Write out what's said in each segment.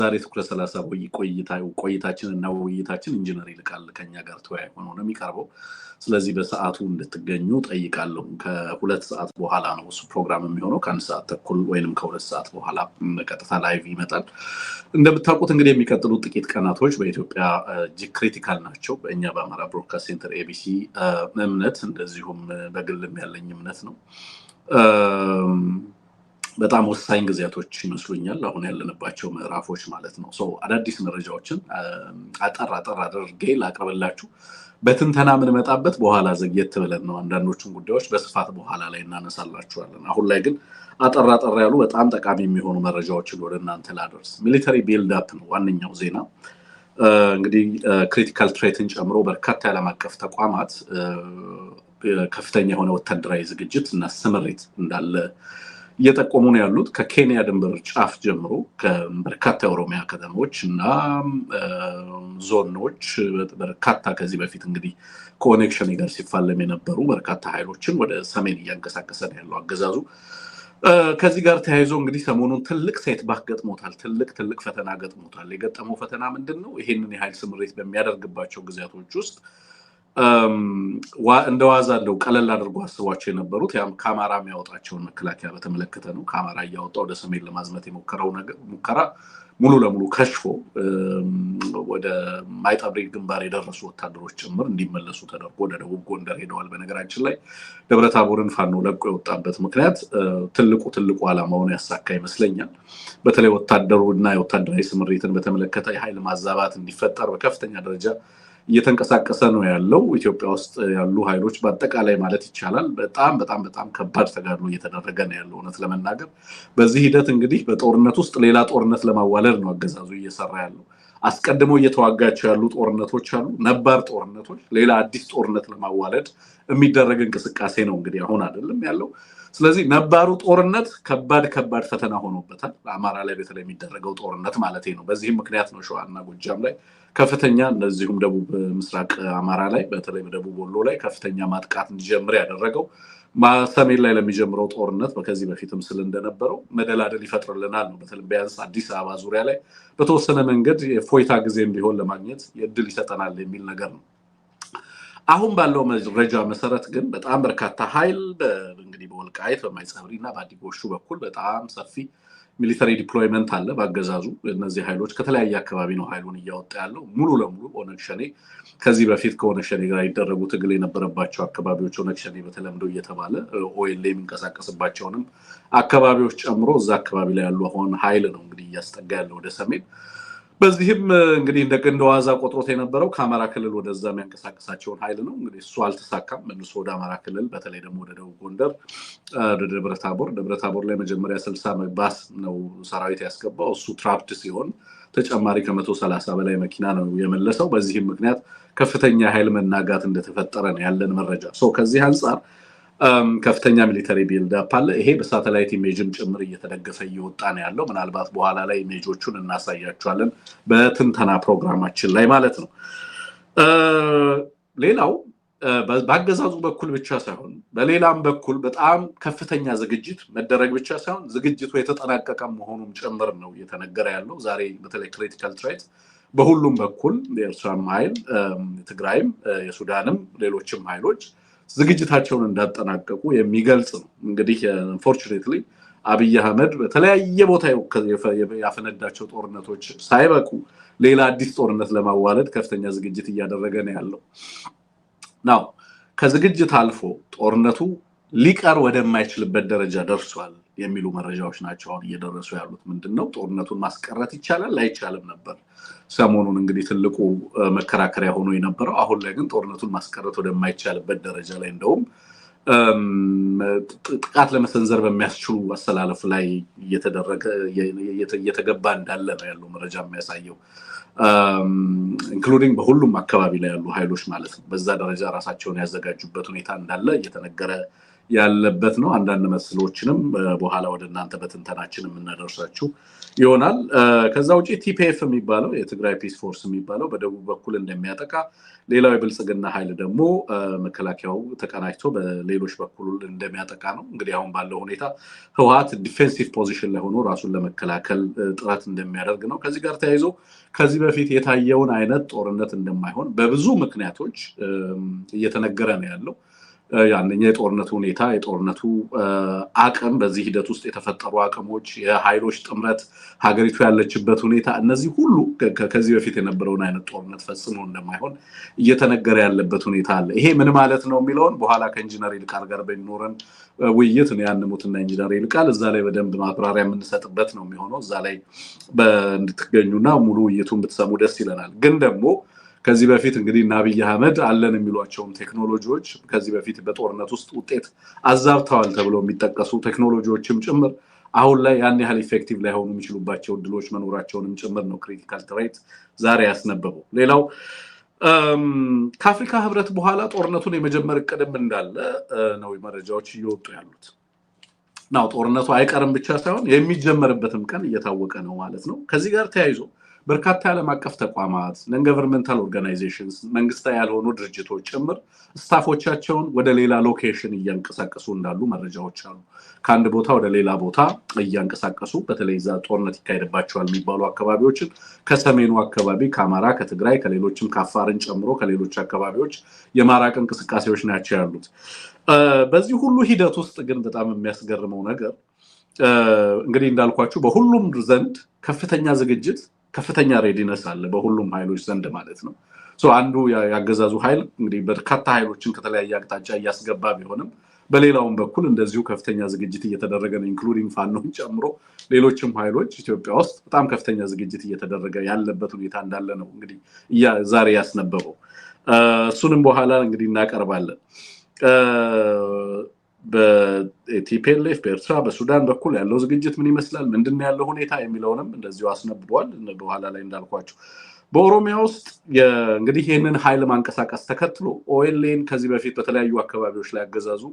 ዛሬ ትኩረት 30 ቆይታችንና ውይይታችን ኢንጂነር ይልቃል ከኛ ጋር ተወያይ ሆኖ ነው የሚቀርበው። ስለዚህ በሰዓቱ እንድትገኙ ጠይቃለሁ። ከ2 ሰዓት በኋላ ነው እሱ ፕሮግራም የሚሆነው። ከ1 ሰዓት ተኩል ወይንም ከ2 ሰዓት በኋላ በቀጥታ ላይቭ ይመጣል። እንደምታውቁት እንግዲህ የሚቀጥሉት ጥቂት ቀናቶች በኢትዮጵያ እጅግ ክሪቲካል ናቸው። በእኛ በአማራ ብሮድካስት ሴንተር ኤቢሲ እምነት እንደዚሁም በግልም ያለኝ እምነት ነው። በጣም ወሳኝ ጊዜያቶች ይመስሉኛል አሁን ያለንባቸው ምዕራፎች ማለት ነው። አዳዲስ መረጃዎችን አጠር አድርጌ ላቅርብላችሁ። በትንተና የምንመጣበት በኋላ ዘግየት ብለን ነው። አንዳንዶቹን ጉዳዮች በስፋት በኋላ ላይ እናነሳላችኋለን። አሁን ላይ ግን አጠር ያሉ በጣም ጠቃሚ የሚሆኑ መረጃዎችን ወደ እናንተ ላደርስ። ሚሊተሪ ቢልድ አፕ ነው ዋነኛው ዜና። እንግዲህ ክሪቲካል ትሬትን ጨምሮ በርካታ የዓለም አቀፍ ተቋማት ከፍተኛ የሆነ ወታደራዊ ዝግጅት እና ስምሪት እንዳለ እየጠቆሙ ነው ያሉት። ከኬንያ ድንበር ጫፍ ጀምሮ ከበርካታ የኦሮሚያ ከተሞች እና ዞኖች በርካታ ከዚህ በፊት እንግዲህ ኮኔክሽን ጋር ሲፋለም የነበሩ በርካታ ኃይሎችን ወደ ሰሜን እያንቀሳቀሰ ነው ያለው አገዛዙ። ከዚህ ጋር ተያይዞ እንግዲህ ሰሞኑን ትልቅ ሴትባክ ገጥሞታል። ትልቅ ፈተና ገጥሞታል። የገጠመው ፈተና ምንድነው? ይሄንን የኃይል ስምሪት በሚያደርግባቸው ጊዜያቶች ውስጥ እንደዋዛ እንደው ቀለል አድርጎ አስቧቸው የነበሩት ከአማራ የሚያወጣቸውን መከላከያ በተመለከተ ነው። ከአማራ እያወጣ ወደ ሰሜን ለማዝመት የሞከረው ሙከራ ሙሉ ለሙሉ ከሽፎ ወደ ማይጠብሪ ግንባር የደረሱ ወታደሮች ጭምር እንዲመለሱ ተደርጎ ወደ ደቡብ ጎንደር ሄደዋል። በነገራችን ላይ ደብረታቦርን ፋኖ ለቆ የወጣበት ምክንያት ትልቁ ዓላማውን ያሳካ ይመስለኛል። በተለይ ወታደሩና የወታደራዊ ስምሪትን በተመለከተ የኃይል ማዛባት እንዲፈጠር በከፍተኛ ደረጃ እየተንቀሳቀሰ ነው ያለው። ኢትዮጵያ ውስጥ ያሉ ኃይሎች በአጠቃላይ ማለት ይቻላል በጣም ከባድ ተጋድሎ እየተደረገ ነው ያለው። እውነት ለመናገር በዚህ ሂደት እንግዲህ በጦርነት ውስጥ ሌላ ጦርነት ለማዋለድ ነው አገዛዙ እየሰራ ያለው። አስቀድሞ እየተዋጋቸው ያሉ ጦርነቶች አሉ፣ ነባር ጦርነቶች፣ ሌላ አዲስ ጦርነት ለማዋለድ የሚደረግ እንቅስቃሴ ነው እንግዲህ አሁን አይደለም ያለው። ስለዚህ ነባሩ ጦርነት ከባድ ፈተና ሆኖበታል። በአማራ ላይ በተለይ የሚደረገው ጦርነት ማለት ነው። በዚህም ምክንያት ነው ሸዋና ጎጃም ላይ ከፍተኛ እንደዚሁም ደቡብ ምስራቅ አማራ ላይ በተለይ በደቡብ ወሎ ላይ ከፍተኛ ማጥቃት እንዲጀምር ያደረገው። ሰሜን ላይ ለሚጀምረው ጦርነት ከዚህ በፊትም ስል እንደነበረው መደላደል ይፈጥርልናል ነው። በተለይ ቢያንስ አዲስ አበባ ዙሪያ ላይ በተወሰነ መንገድ የፎይታ ጊዜም ቢሆን ለማግኘት የእድል ይሰጠናል የሚል ነገር ነው። አሁን ባለው መረጃ መሰረት ግን በጣም በርካታ ኃይል እንግዲህ በወልቃይት በማይጸብሪና በአዲጎሹ በኩል በጣም ሰፊ ሚሊተሪ ዲፕሎይመንት አለ በአገዛዙ። እነዚህ ኃይሎች ከተለያየ አካባቢ ነው ኃይሉን እያወጣ ያለው። ሙሉ ለሙሉ ኦነግ ሸኔ ከዚህ በፊት ከኦነግ ሸኔ ጋር ይደረጉ ትግል የነበረባቸው አካባቢዎች ኦነግ ሸኔ በተለምዶ እየተባለ ኦኤል የሚንቀሳቀስባቸውንም አካባቢዎች ጨምሮ እዛ አካባቢ ላይ ያሉ አሁን ኃይል ነው እንግዲህ እያስጠጋ ያለው ወደ ሰሜን። በዚህም እንግዲህ እንደ ዋዛ ቆጥሮት የነበረው ከአማራ ክልል ወደዛ የሚያንቀሳቀሳቸውን ኃይል ነው። እንግዲህ እሱ አልተሳካም። መልሶ ወደ አማራ ክልል በተለይ ደግሞ ወደ ደቡብ ጎንደር ወደ ደብረታቦር ላይ መጀመሪያ 60 ባስ ነው ሰራዊት ያስገባው። እሱ ትራፕድ ሲሆን ተጨማሪ ከ130 በላይ መኪና ነው የመለሰው። በዚህም ምክንያት ከፍተኛ ኃይል መናጋት እንደተፈጠረ ነው ያለን መረጃ። ከዚህ አንጻር ከፍተኛ ሚሊተሪ ቢልድ አፕ አለ። ይሄ በሳተላይት ኢሜጅም ጭምር እየተደገፈ እየወጣ ነው ያለው። ምናልባት በኋላ ላይ ኢሜጆቹን እናሳያቸዋለን በትንተና ፕሮግራማችን ላይ ማለት ነው። ሌላው በአገዛዙ በኩል ብቻ ሳይሆን በሌላም በኩል በጣም ከፍተኛ ዝግጅት መደረግ ብቻ ሳይሆን ዝግጅቱ የተጠናቀቀ መሆኑም ጭምር ነው እየተነገረ ያለው። ዛሬ በተለይ ክሪቲካል ትሬት በሁሉም በኩል የኤርትራም ኃይል፣ የትግራይም፣ የሱዳንም ሌሎችም ኃይሎች ዝግጅታቸውን እንዳጠናቀቁ የሚገልጽ ነው። እንግዲህ አንፎርቹኔትሊ አብይ አህመድ በተለያየ ቦታ ያፈነዳቸው ጦርነቶች ሳይበቁ ሌላ አዲስ ጦርነት ለማዋለድ ከፍተኛ ዝግጅት እያደረገ ነው ያለው። ናው ከዝግጅት አልፎ ጦርነቱ ሊቀር ወደማይችልበት ደረጃ ደርሷል የሚሉ መረጃዎች ናቸው አሁን እየደረሱ ያሉት። ምንድነው? ጦርነቱን ማስቀረት ይቻላል አይቻልም ነበር ሰሞኑን እንግዲህ ትልቁ መከራከሪያ ሆኖ የነበረው። አሁን ላይ ግን ጦርነቱን ማስቀረት ወደማይቻልበት ደረጃ ላይ እንደውም ጥቃት ለመሰንዘር በሚያስችሉ አሰላለፍ ላይ እየተገባ እንዳለ ነው ያለው መረጃ የሚያሳየው። ኢንክሉዲንግ በሁሉም አካባቢ ላይ ያሉ ኃይሎች ማለት ነው በዛ ደረጃ ራሳቸውን ያዘጋጁበት ሁኔታ እንዳለ እየተነገረ ያለበት ነው አንዳንድ መስሎችንም በኋላ ወደ እናንተ በትንተናችን እናደርሳችሁ ይሆናል ከዛ ውጪ ቲፒኤፍ የሚባለው የትግራይ ፒስ ፎርስ የሚባለው በደቡብ በኩል እንደሚያጠቃ ሌላው የብልጽግና ኃይል ደግሞ መከላከያው ተቀናጅቶ በሌሎች በኩል እንደሚያጠቃ ነው እንግዲህ አሁን ባለው ሁኔታ ህወሓት ዲፌንሲቭ ፖዚሽን ላይ ሆኖ ራሱን ለመከላከል ጥረት እንደሚያደርግ ነው ከዚህ ጋር ተያይዞ ከዚህ በፊት የታየውን አይነት ጦርነት እንደማይሆን በብዙ ምክንያቶች እየተነገረ ነው ያለው ያንኛ የጦርነቱ ሁኔታ የጦርነቱ አቅም በዚህ ሂደት ውስጥ የተፈጠሩ አቅሞች የኃይሎች ጥምረት ሀገሪቱ ያለችበት ሁኔታ እነዚህ ሁሉ ከዚህ በፊት የነበረውን አይነት ጦርነት ፈጽሞ እንደማይሆን እየተነገረ ያለበት ሁኔታ አለ ይሄ ምን ማለት ነው የሚለውን በኋላ ከኢንጂነር ይልቃል ጋር በሚኖረን ውይይት ነው ያንሙትና ኢንጂነር ይልቃል እዛ ላይ በደንብ ማብራሪያ የምንሰጥበት ነው የሚሆነው እዛ ላይ እንድትገኙና ሙሉ ውይይቱን ብትሰሙ ደስ ይለናል ግን ደግሞ ከዚህ በፊት እንግዲህ አብይ አህመድ አለን የሚሏቸው ቴክኖሎጂዎች ከዚህ በፊት በጦርነት ውስጥ ውጤት አዛብተዋል ተብለው የሚጠቀሱ ቴክኖሎጂዎችም ጭምር አሁን ላይ ያን ያህል ኢፌክቲቭ ላይ ሆኑ የሚችሉባቸው ድሎች መኖራቸውንም ጭምር ነው ክሪቲካል ትሬት ዛሬ ያስነበበው ሌላው ከአፍሪካ ህብረት በኋላ ጦርነቱን የመጀመር እቅድም እንዳለ ነው መረጃዎች እየወጡ ያሉት ነው ጦርነቱ አይቀርም ብቻ ሳይሆን የሚጀመርበትም ቀን እየታወቀ ነው ማለት ነው ከዚህ ጋር ተያይዞ በርካታ ዓለም አቀፍ ተቋማት ነን ገቨርንመንታል ኦርጋናይዜሽንስ መንግስታዊ ያልሆኑ ድርጅቶች ጭምር ስታፎቻቸውን ወደ ሌላ ሎኬሽን እያንቀሳቀሱ እንዳሉ መረጃዎች አሉ ከአንድ ቦታ ወደ ሌላ ቦታ እያንቀሳቀሱ በተለይ ዛ ጦርነት ይካሄድባቸዋል የሚባሉ አካባቢዎችን ከሰሜኑ አካባቢ ከአማራ ከትግራይ ከሌሎችም ከአፋርን ጨምሮ ከሌሎች አካባቢዎች የማራቅ እንቅስቃሴዎች ናቸው ያሉት በዚህ ሁሉ ሂደት ውስጥ ግን በጣም የሚያስገርመው ነገር እንግዲህ እንዳልኳችሁ በሁሉም ዘንድ ከፍተኛ ዝግጅት ከፍተኛ ሬዲነስ አለ በሁሉም ኃይሎች ዘንድ ማለት ነው አንዱ ያገዛዙ ኃይል እንግዲህ በርካታ ኃይሎችን ከተለያየ አቅጣጫ እያስገባ ቢሆንም በሌላውም በኩል እንደዚሁ ከፍተኛ ዝግጅት እየተደረገ ነው ኢንክሉዲንግ ፋኖን ጨምሮ ሌሎችም ኃይሎች ኢትዮጵያ ውስጥ በጣም ከፍተኛ ዝግጅት እየተደረገ ያለበት ሁኔታ እንዳለ ነው እንግዲህ ዛሬ ያስነበበው እሱንም በኋላ እንግዲህ እናቀርባለን በቲፒኤልኤፍ በኤርትራ በሱዳን በኩል ያለው ዝግጅት ምን ይመስላል ምንድነው ያለው ሁኔታ የሚለውንም እንደዚሁ አስነብቧል በኋላ ላይ እንዳልኳችሁ በኦሮሚያ ውስጥ እንግዲህ ይሄንን ኃይል ማንቀሳቀስ ተከትሎ ኦኤልኤን ከዚህ በፊት በተለያዩ አካባቢዎች ላይ ያገዛዙ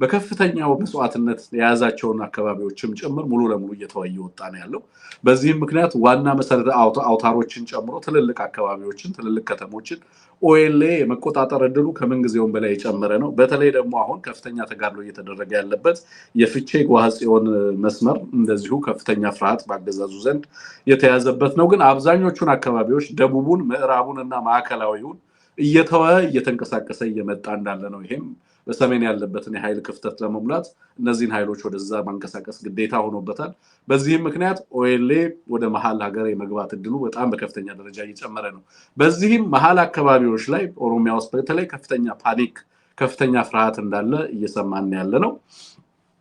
በከፍተኛው መስዋዕትነት የያዛቸውን አካባቢዎችም ጭምር ሙሉ ለሙሉ እየተወየ ወጣ ነው ያለው በዚህም ምክንያት ዋና መሰረተ አውታሮችን ጨምሮ ትልልቅ አካባቢዎችን ትልልቅ ከተሞችን ኦኤልኤ የመቆጣጠር እድሉ ከምንጊዜውም በላይ የጨመረ ነው በተለይ ደግሞ አሁን ከፍተኛ ተጋድሎ እየተደረገ ያለበት የፍቼ ጓሃጽዮን መስመር እንደዚሁ ከፍተኛ ፍርሃት ባገዛዙ ዘንድ የተያዘበት ነው ግን አብዛኞቹን አካባቢዎች ደቡቡን ምዕራቡንና ማዕከላዊውን እየተንቀሳቀሰ እየመጣ እንዳለ ነው ይሄም በሰሜን ያለበትን የኃይል ክፍተት ለመሙላት እነዚህን ኃይሎች ወደዛ ማንቀሳቀስ ግዴታ ሆኖበታል በዚህም ምክንያት ኦኤልኤ ወደ መሃል ሀገር የመግባት እድሉ በጣም በከፍተኛ ደረጃ እየጨመረ ነው በዚህም መሃል አካባቢዎች ላይ ኦሮሚያ ውስጥ በተለይ ከፍተኛ ፓኒክ ከፍተኛ ፍርሃት እንዳለ እየሰማን ያለ ነው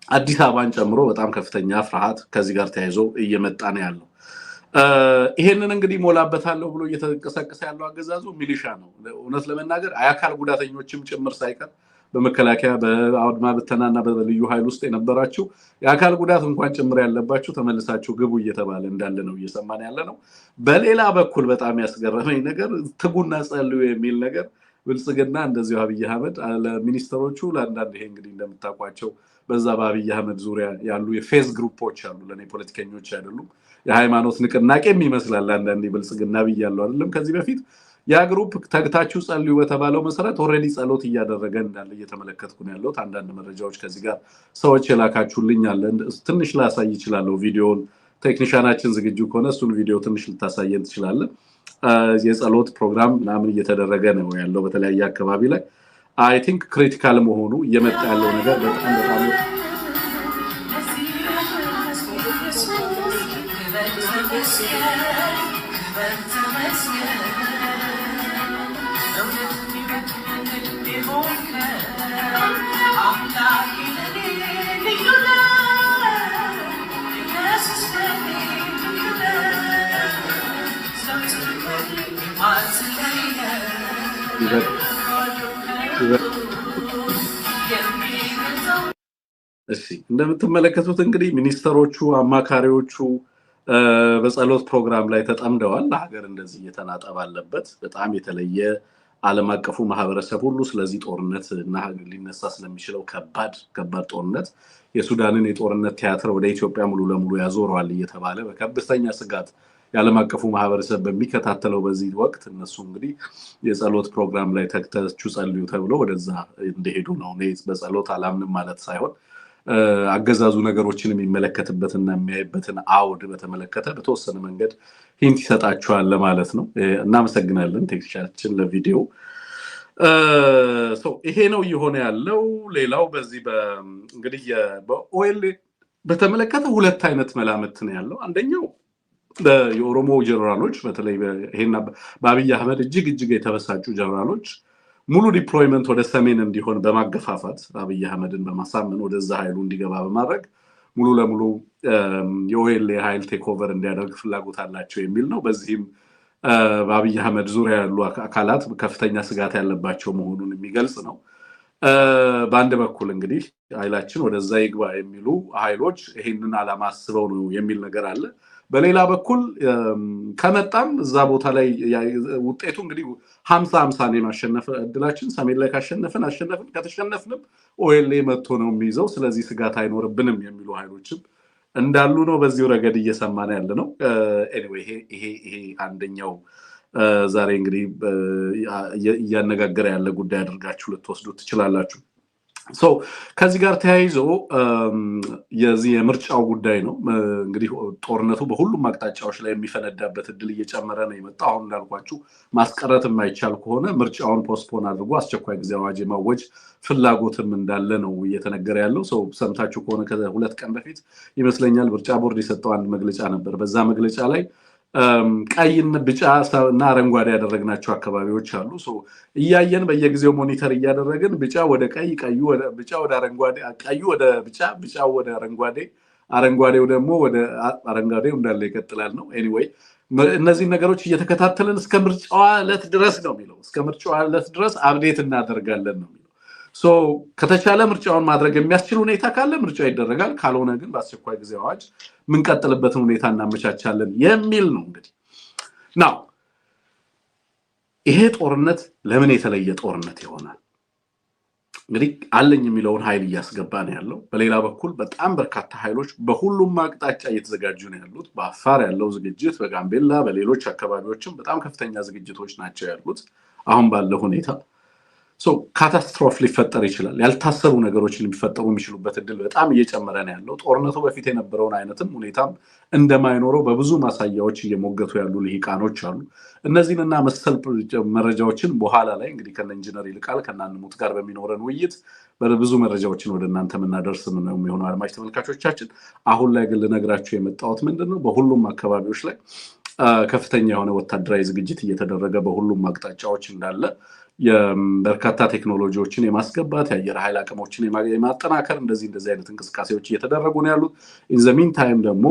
አዲስ አበባን ጨምሮ በጣም ከፍተኛ ፍርሃት ከዚህ ጋር ተያይዞ እየመጣ ነው ያለው ይሄንን እንግዲህ ሞላበታለሁ ብሎ እየተንቀሳቀሰ ያለው አገዛዙ ሚሊሻ ነው እውነት ለመናገር አያካል ጉዳተኞችም ጭምር ሳይቀር በመከላከያ በአውድማ በተናና በልዩ ኃይል ውስጥ የነበራችሁ የአካል ጉዳት እንኳን ጭምር ያለባችሁ ተመልሳችሁ ግቡ እየተባለ እንዳለ ነው እየሰማን ያለ ነው በሌላ በኩል በጣም ያስገረመኝ ነገር ትጉና ጸልዩ የሚል ነገር ብልጽግና እንደዚሁ አብይ አህመድ ለሚኒስትሮቹ ለአንዳንድ ይሄ እንግዲህ እንደምታውቋቸው በዛ በአብይ አህመድ ዙሪያ ያሉ የፌስ ግሩፖች አሉ ለኔ ፖለቲከኞች አይደሉም የሃይማኖት ንቅናቄም ይመስላል አንዳንዴ ብልጽግና ብያለሁ አይደለም ከዚህ በፊት ያ ግሩፕ ተግታችሁ ጸልዩ በተባለው መሰረት ኦሬዲ ጸሎት እያደረገ እንዳለ እየተመለከትኩ ነው ያለው አንዳንድ መረጃዎች ከዚህ ጋር ሰዎች የላካችሁልኝ አለ ትንሽ ላሳይ ይችላል ቪዲዮውን ቴክኒሻናችን ዝግጁ ከሆነ እሱን ቪዲዮ ትንሽ ልታሳየን ትችላለህ የጸሎት ፕሮግራም ምናምን እየተደረገ ነው ያለው በተለያየ አካባቢ ላይ አይ ቲንክ ክሪቲካል መሆኑ እየመጣ ያለው ነገር በጣም እሺ እንደምትመለከቱት እንግዲህ ሚኒስተሮቹ አማካሪዎቹ በጸሎት ፕሮግራም ላይ ተጠምደዋል ሀገር እንደዚህ እየተናጠ ባለበት በጣም የተለየ ዓለም አቀፉ ማህበረሰብ ሁሉ ስለዚህ ጦርነት እና ሊነሳ ስለሚችለው ከባድ ጦርነት የሱዳንን የጦርነት ቲያትር ወደ ኢትዮጵያ ሙሉ ለሙሉ ያዞረዋል እየተባለ በከፍተኛ ስጋት የዓለም አቀፉ ማህበረሰብ በሚከታተለው በዚህ ወቅት እነሱ እንግዲህ የጸሎት ፕሮግራም ላይ ተግታችሁ ጸልዩ ተብሎ ወደዛ እንደሄዱ ነው። እኔ በጸሎት አላምንም ማለት ሳይሆን አገዛዙ ነገሮችን የሚመለከትበትና የሚያይበትን አውድ በተመለከተ በተወሰነ መንገድ ሂንት ይሰጣችኋል ለማለት ነው። እናመሰግናለን ቴክኒሻችን ለቪዲዮ። ይሄ ነው እየሆነ ያለው። ሌላው በዚህ እንግዲህ በኦኤል በተመለከተ ሁለት አይነት መላምት ነው ያለው። አንደኛው የኦሮሞ ጀነራሎች በተለይ ይሄና በአብይ አህመድ እጅግ የተበሳጩ ጀነራሎች ሙሉ ዲፕሎይመንት ወደ ሰሜን እንዲሆን በማገፋፋት አብይ አህመድን በማሳመን ወደዛ ኃይሉ እንዲገባ በማድረግ ሙሉ ለሙሉ የኦኤል ኃይል ቴክኦቨር እንዲያደርግ ፍላጎት አላቸው የሚል ነው። በዚህም በአብይ አህመድ ዙሪያ ያሉ አካላት ከፍተኛ ስጋት ያለባቸው መሆኑን የሚገልጽ ነው። በአንድ በኩል እንግዲህ ኃይላችን ወደዛ ይግባ የሚሉ ኃይሎች ይሄንን ዓላማ አስበው ነው የሚል ነገር አለ። በሌላ በኩል ከመጣም እዛ ቦታ ላይ ውጤቱ እንግዲህ 50-50 ነው የማሸነፍ እድላችን። ሰሜን ላይ ካሸነፍን ከተሸነፍንም ኦኤልኤ መጥቶ ነው የሚይዘው፣ ስለዚህ ስጋት አይኖርብንም የሚሉ ኃይሎችም እንዳሉ ነው በዚሁ ረገድ እየሰማን ያለ ነው። ኤኒዌይ ይሄ አንደኛው ዛሬ እንግዲህ እያነጋገረ ያለ ጉዳይ አድርጋችሁ ልትወስዱት ትችላላችሁ። ከዚህ ጋር ተያይዞ የዚህ የምርጫው ጉዳይ ነው። እንግዲህ ጦርነቱ በሁሉም አቅጣጫዎች ላይ የሚፈነዳበት እድል እየጨመረ ነው የመጣው። አሁን እንዳልኳችሁ ማስቀረት የማይቻል ከሆነ ምርጫውን ፖስትፖን አድርጎ አስቸኳይ ጊዜ አዋጅ የማወጅ ፍላጎትም እንዳለ ነው እየተነገረ ያለው። ሰምታችሁ ከሆነ ከሁለት ቀን በፊት ይመስለኛል ምርጫ ቦርድ የሰጠው አንድ መግለጫ ነበር። በዛ መግለጫ ላይ ቀይን ቢጫ እና አረንጓዴ ያደረግናቸው አካባቢዎች አሉ። እያየን በየጊዜው ሞኒተር እያደረግን ቢጫ ወደ ቀይ፣ ቀዩ ወደ ቢጫ ወደ አረንጓዴ፣ ቀዩ ወደ ቢጫ፣ ቢጫው ወደ አረንጓዴ፣ አረንጓዴው ደግሞ ወደ አረንጓዴው እንዳለ ይቀጥላል ነው። ኤኒዌይ እነዚህ ነገሮች እየተከታተልን እስከ ምርጫዋ ዕለት ድረስ ነው የሚለው። እስከ ምርጫዋ ዕለት ድረስ አፕዴት እናደርጋለን ነው የሚለው። ከተቻለ ምርጫውን ማድረግ የሚያስችል ሁኔታ ካለ ምርጫ ይደረጋል፣ ካልሆነ ግን በአስቸኳይ ጊዜ አዋጅ ምንቀጥልበትን ሁኔታ እናመቻቻለን የሚል ነው። እንግዲህ ናው ይሄ ጦርነት ለምን የተለየ ጦርነት ይሆናል? እንግዲህ አለኝ የሚለውን ኃይል እያስገባ ነው ያለው። በሌላ በኩል በጣም በርካታ ኃይሎች በሁሉም አቅጣጫ እየተዘጋጁ ነው ያሉት። በአፋር ያለው ዝግጅት፣ በጋምቤላ በሌሎች አካባቢዎችም በጣም ከፍተኛ ዝግጅቶች ናቸው ያሉት። አሁን ባለው ሁኔታ ካታስትሮፍ ሊፈጠር ይችላል። ያልታሰቡ ነገሮች ሊፈጠሩ የሚችሉበት እድል በጣም እየጨመረ ነው ያለው። ጦርነቱ በፊት የነበረውን አይነትም ሁኔታም እንደማይኖረው በብዙ ማሳያዎች እየሞገቱ ያሉ ልሂቃኖች አሉ። እነዚህንና መሰል መረጃዎችን በኋላ ላይ እንግዲህ ከነ ኢንጂነር ይልቃል ከናንሙት ጋር በሚኖረን ውይይት በብዙ መረጃዎችን ወደ እናንተ የምናደርስ ነው የሚሆነው አድማጭ ተመልካቾቻችን። አሁን ላይ ግን ልነግራችሁ የመጣሁት ምንድነው በሁሉም አካባቢዎች ላይ ከፍተኛ የሆነ ወታደራዊ ዝግጅት እየተደረገ በሁሉም አቅጣጫዎች እንዳለ የበርካታ ቴክኖሎጂዎችን የማስገባት የአየር ኃይል አቅሞችን የማጠናከር እንደዚህ አይነት እንቅስቃሴዎች እየተደረጉ ነው ያሉት። ኢን ዘ ሚን ታይም ደግሞ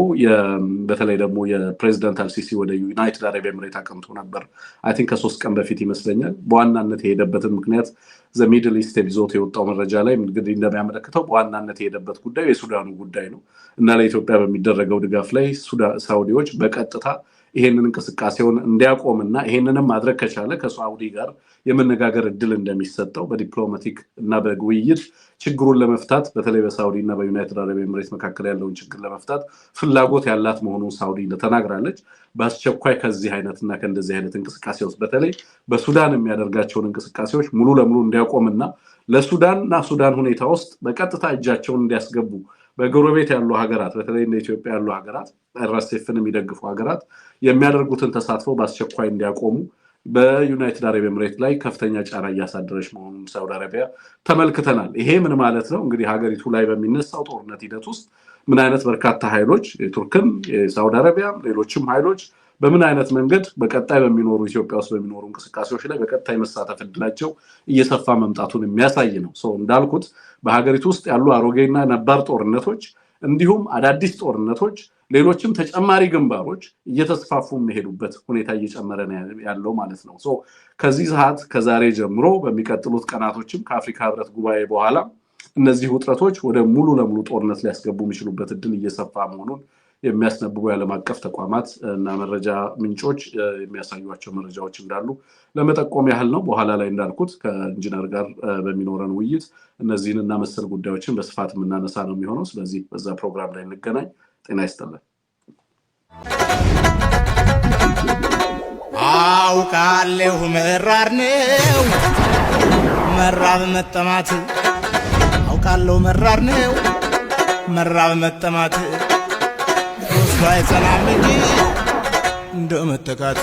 በተለይ ደግሞ የፕሬዚዳንት አልሲሲ ወደ ዩናይትድ አረብ ኤምሬት አቅንቶ ነበር። አይ ቲንክ ከ3 ቀን በፊት ይመስለኛል። በዋናነት የሄደበትን ምክንያት ዘ ሚድል ኢስት ይዞት የወጣው መረጃ ላይ እንግዲህ እንደሚያመለክተው በዋናነት የሄደበት ጉዳይ የሱዳኑ ጉዳይ ነው እና ለኢትዮጵያ በሚደረገው ድጋፍ ላይ ሳውዲዎች በቀጥታ ይሄንን እንቅስቃሴውን እንዲያቆምና ይሄንንም ማድረግ ከቻለ ከሳውዲ ጋር የመነጋገር እድል እንደሚሰጠው በዲፕሎማቲክ እና በውይይት ችግሩን ለመፍታት በተለይ በሳውዲ እና በዩናይትድ አረብ ኤምሬት መካከል ያለውን ችግር ለመፍታት ፍላጎት ያላት መሆኑን ሳውዲ ተናግራለች። በአስቸኳይ ከዚህ አይነትና ከእንደዚህ አይነት እንቅስቃሴ ውስጥ በተለይ በሱዳን የሚያደርጋቸውን እንቅስቃሴዎች ሙሉ ለሙሉ እንዲያቆምና ለሱዳንና ሱዳን ሁኔታ ውስጥ በቀጥታ እጃቸውን እንዲያስገቡ በጎረቤት ያሉ ሀገራት በተለይ እንደ ኢትዮጵያ ያሉ ሀገራት ራስሴፍን የሚደግፉ ሀገራት የሚያደርጉትን ተሳትፎ በአስቸኳይ እንዲያቆሙ በዩናይትድ አረብ ኤምሬት ላይ ከፍተኛ ጫና እያሳደረች መሆኑን ሳውዲ አረቢያ ተመልክተናል። ይሄ ምን ማለት ነው? እንግዲህ ሀገሪቱ ላይ በሚነሳው ጦርነት ሂደት ውስጥ ምን አይነት በርካታ ኃይሎች የቱርክም የሳውዲ አረቢያም ሌሎችም ኃይሎች በምን አይነት መንገድ በቀጣይ በሚኖሩ ኢትዮጵያ ውስጥ በሚኖሩ እንቅስቃሴዎች ላይ በቀጣይ መሳተፍ እድላቸው እየሰፋ መምጣቱን የሚያሳይ ነው። እንዳልኩት በሀገሪቱ ውስጥ ያሉ አሮጌና ነባር ጦርነቶች እንዲሁም አዳዲስ ጦርነቶች ሌሎችም ተጨማሪ ግንባሮች እየተስፋፉ የሚሄዱበት ሁኔታ እየጨመረ ያለው ማለት ነው። ከዚህ ሰዓት ከዛሬ ጀምሮ በሚቀጥሉት ቀናቶችም ከአፍሪካ ህብረት ጉባኤ በኋላ እነዚህ ውጥረቶች ወደ ሙሉ ለሙሉ ጦርነት ሊያስገቡ የሚችሉበት እድል እየሰፋ መሆኑን የሚያስነብቡ የዓለም አቀፍ ተቋማት እና መረጃ ምንጮች የሚያሳዩቸው መረጃዎች እንዳሉ ለመጠቆም ያህል ነው። በኋላ ላይ እንዳልኩት ከኢንጂነር ጋር በሚኖረን ውይይት እነዚህን እና መሰል ጉዳዮችን በስፋት የምናነሳ ነው የሚሆነው። ስለዚህ በዛ ፕሮግራም ላይ እንገናኝ። ጤና ይስጥልን። አውቃለሁ መራር ነው መራብ መጠማት፣ አውቃለሁ መራር ነው መራብ መጠማት፣ ወስዶ አይጸናም እንጂ እንደ መተካት።